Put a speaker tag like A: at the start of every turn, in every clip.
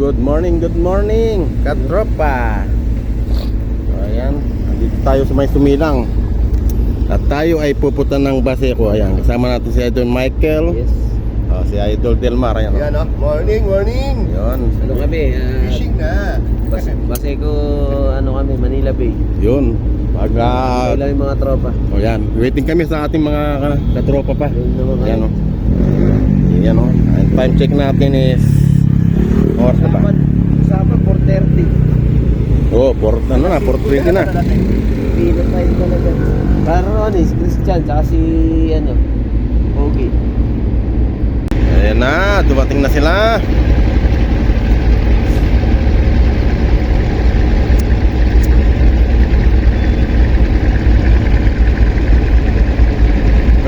A: Good morning, katropa. So, ayan, dito tayo sa may Sumilang. At tayo ay pupunta ng Baseco. Ayan, kasama natin si Idol Michael.
B: Yes.
A: Si Idol Delmar. Ayan,
C: Yan oh. Morning.
A: Yun.
B: Ano kami?
C: Fishing na.
B: Baseco, ano kami, Manila Bay.
A: Yun.
B: Tayo lang yung mga tropa.
A: O yan, waiting kami sa ating mga katropa pa.
B: Yun naman kayo.
A: Ayan o. Ayan o. Ang time check natin is oras na ba?
B: Usapan, 4:30.
A: Oo, 4:20 na.
B: Pila tayo talaga. Parang ano si Christian, tsaka si ano, Ogie.
A: Ayan na, dumating na sila.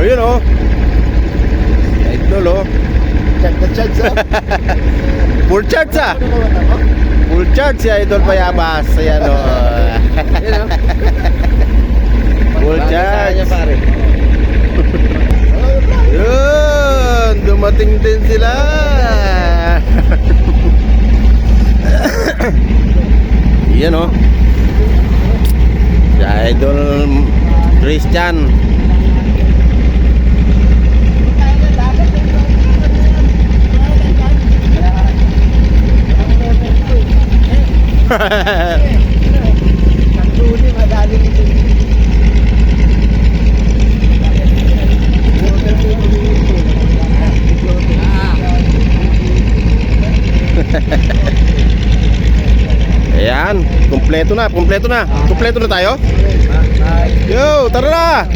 A: Ayun o. Idol o.
C: Check the chance ah.
A: Full charge ah. Full charge si Idol Bayabas. Ayan o.
B: Yun o.
A: Full charge.
B: Niya, pare.
A: Yun, dumating din sila. Yan o. Si Idol Christian.
C: Tuli madali ito.
A: Ayan, kompleto na tayo. Yo, tara na.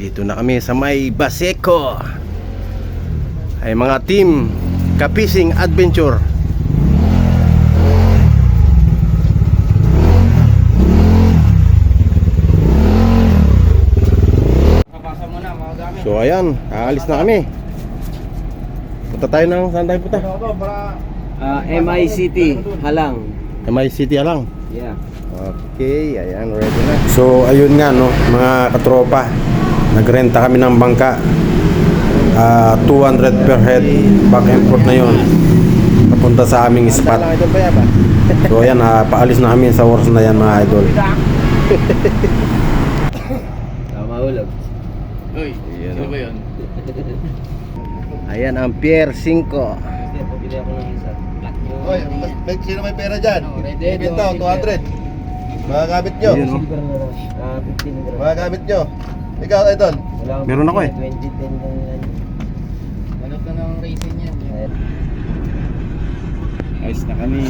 A: Dito na kami sa may Baseco. Ay mga team Kapising Adventure. So ayan, aalis na kami. Punta tayo ng saan tayo punta?
B: MI City, Halang.
A: MI City lang.
B: Yeah.
A: Okay, ayan, ready na. So ayun nga no, mga katropa. Nagrenta kami ng bangka. 200 per head, back and forth na yun. Papunta sa aming spot. So ayan, paalis na kami sa oras na yan mga idol.
B: Mahulog.
C: Uy, ano ba yun?
A: Ayan ang Pier 5.
B: Kasi pabili ako ng isa.
C: Uy, sino may pera dyan? Ibenta ko, 200. Mga gamit nyo.
A: Yun, no?
B: 15 na
C: Mga gamit nyo. Ikaw, Idol.
A: Meron ako eh.
B: 2010 lang yan.
C: Ano ka ng racing yan?
A: Ayos na kami.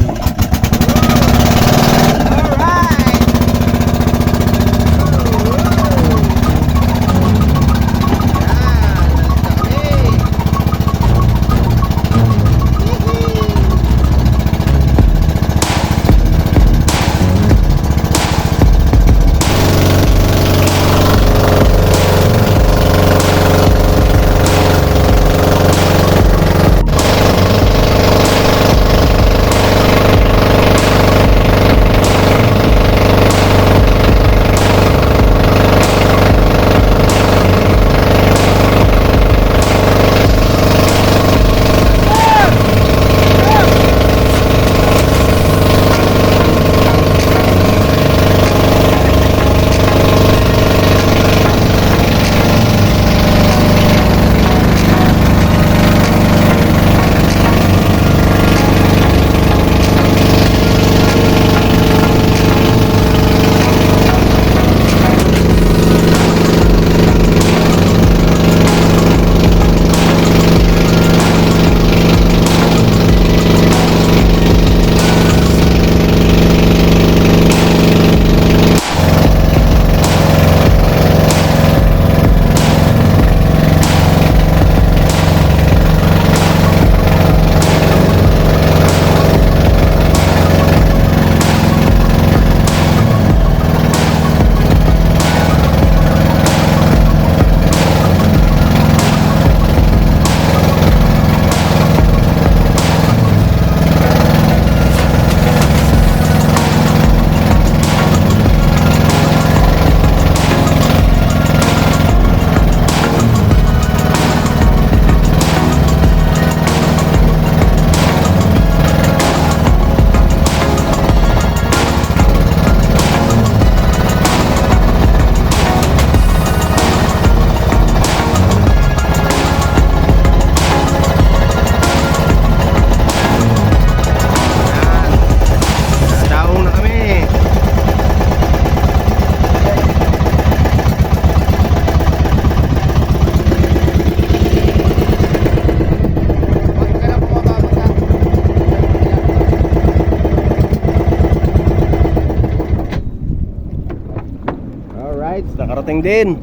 A: nakarating din.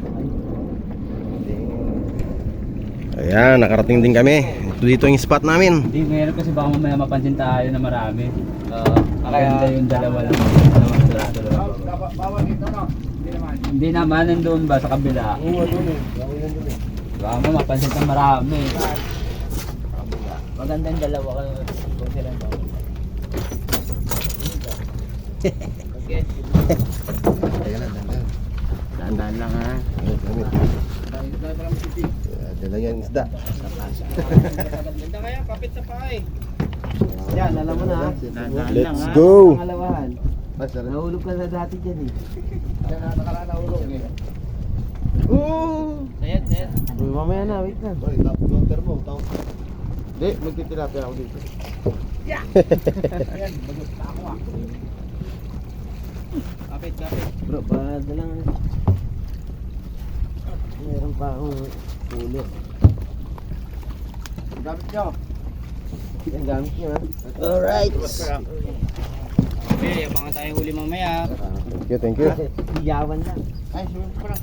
A: Ayan, nakarating din kami. Dito yung spot namin.
B: Hindi, meron kasi baka mamaya mapansin tayo na marami. Maganda yung dalawa lang. Dalawang sarado lang. Hindi naman, nandun ba sa kabila?
C: Oo, doon eh.
B: Baka mo mapansin ka marami. Maganda yung dalawa ka. Kung silang ba? Okay.
A: Dahan-dahan lang ha. Dala yan isda.
B: Ganda kaya, kapit sa pahay. Yan, alam mo na.
A: Let's go.
B: Pangalawahan. Nahulog ka na dati dyan eh.
C: Nahulog eh.
B: Sayat, sayat.
A: Uy, mamaya na, wait lang.
C: Sorry, top floater mo.
A: Hindi, magtitilapia ako dito.
B: Kapit, kapit.
A: Bro, bada lang. Meron pa akong pulo.
C: Gamit nyo.
A: Yan gamit nyo ha.
B: Alright. Okay, abangan tayo huli mamaya.
A: Thank you, thank you.
B: Iyawan lang.
C: Ay, sumunod ko lang.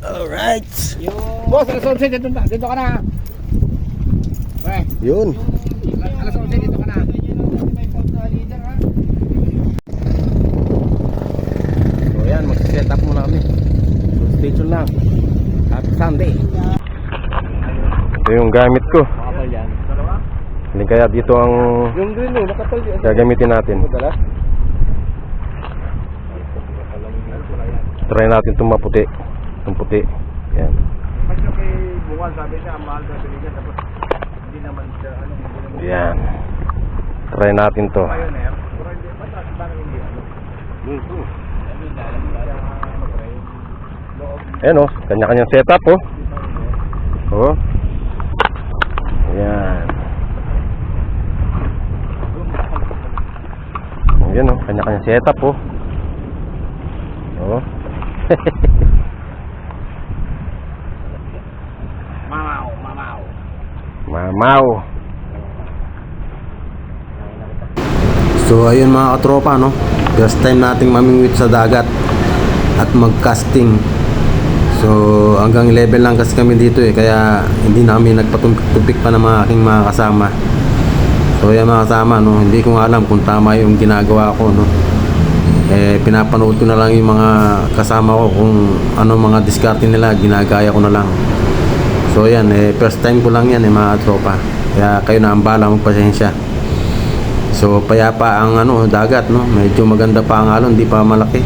A: Alright.
B: Yung...
C: Boss, alas 11 dito ka na. Okay.
A: Yun.
C: Alas 11 dito ka na.
A: So yan, mag-set up muna kami. So stay tuned lang. Happy Sunday. Ito yung gamit ko.
B: Makapal yan.
A: Hindi kaya dito ang
C: Yung green mo, nakapal din.
A: gagamitin natin. Try natin itong maputi. Itong puti. Yan.
C: Mas yung kay Bungal, sabi niya, mahal na biligan. Tapos, hindi naman siya, hindi naman.
A: Yan. Try natin to.
C: Pioneer. Pero hindi, bakit hindi ano?
A: Ayan oh, kanya-kanyang setup oh. Oh. Ayan. Ayan oh, kanya-kanyang setup oh. Oh. Mamaw. So ayun mga katropa no. First time nating mamingwit sa dagat at mag-casting. So hanggang level lang kasi kami dito eh, kaya hindi namin nagpatumpik pa ng mga aking mga kasama. So yan mga kasama no, hindi ko alam kung tama yung ginagawa ko no. Eh pinapanood ko na lang yung mga kasama ko kung ano mga diskarte nila, ginagaya ko na lang. So yan eh, first time ko lang yan eh mga tropa. Kaya kayo na ang bahala, magpasensya. So payapa ang ano dagat no, medyo maganda pa ang alon, hindi pa malaki.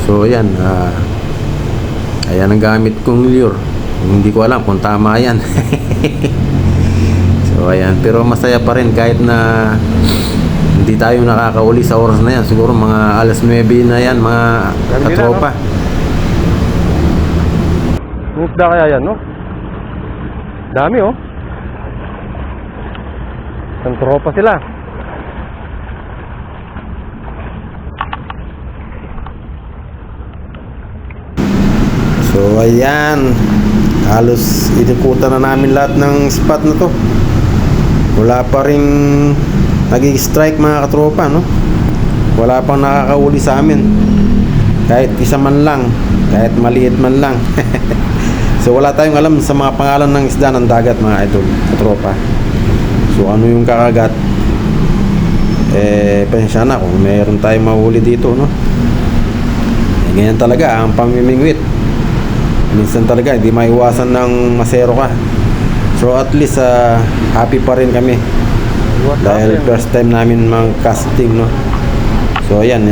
A: So yan, ayan ang gamit kong lure. Hindi ko alam kung tama yan. So ayan, pero masaya pa rin kahit na hindi tayo nakakauli sa oras na yan. Siguro mga alas 9 na yan mga katropa. Isda kaya yan no? Dami oh. Isang tropa sila. So ayan, halos inikutan na namin lahat ng spot na to. Wala pa rin nag-strike mga katropa no. Wala pang nakakauli sa amin. Kahit isa man lang, kahit maliit man lang. So wala tayong alam sa mga pangalan ng isda ng dagat mga idol, katropa. So ano yung kakagat? Eh pensya na kung mayroon tayong mahuli dito no. Eh, ganyan talaga ang pamimingwit. Minsan talaga hindi maiwasan ng masero ka. So at least happy pa rin kami. Dahil first time namin mag-casting no. So ayan,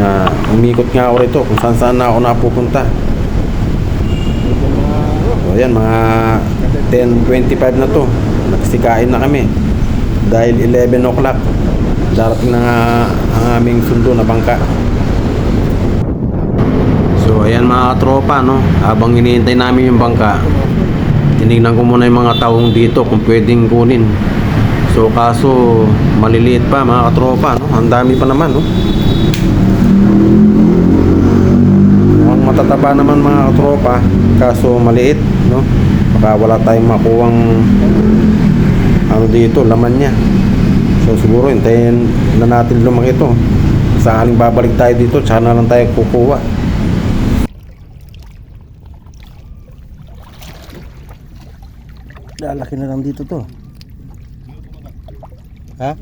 A: umikot nga ako rito kung saan na ako napupunta. So ayan, mga 10:25 na to. Nagsikain na kami. Dahil 11 o'clock darating na nga ang aming sundo na bangka. So ayan mga tropa no, habang hinihintay namin yung bangka, tinignan ko muna yung mga taong dito kung pwedeng kunin. So kaso maliliit pa mga katropa no, ang dami pa naman no. Ang matataba naman mga katropa, kaso maliit no. Baka wala tayong makuwang ano dito, laman niya. So siguro hintayin na natin lumaki ito. Sa haling babalik tayo dito, tsaka na lang tayo kukuha. Lalaki na lang dito to. Ha?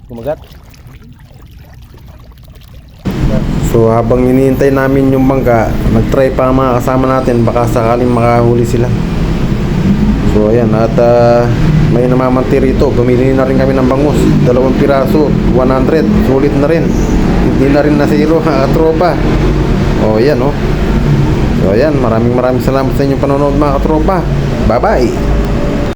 A: Kumagat? So habang hinihintay namin yung bangka, nag-try pa ang mga kasama natin, baka sakaling makahuli sila. So ayan, at may namamanti rito. Bumili na rin kami ng bangus, 2 piraso, 100, sulit na rin. Hindi na rin na zero mga katropa. O yan o. So ayan, maraming salamat sa inyong panonood mga katropa. Bye bye.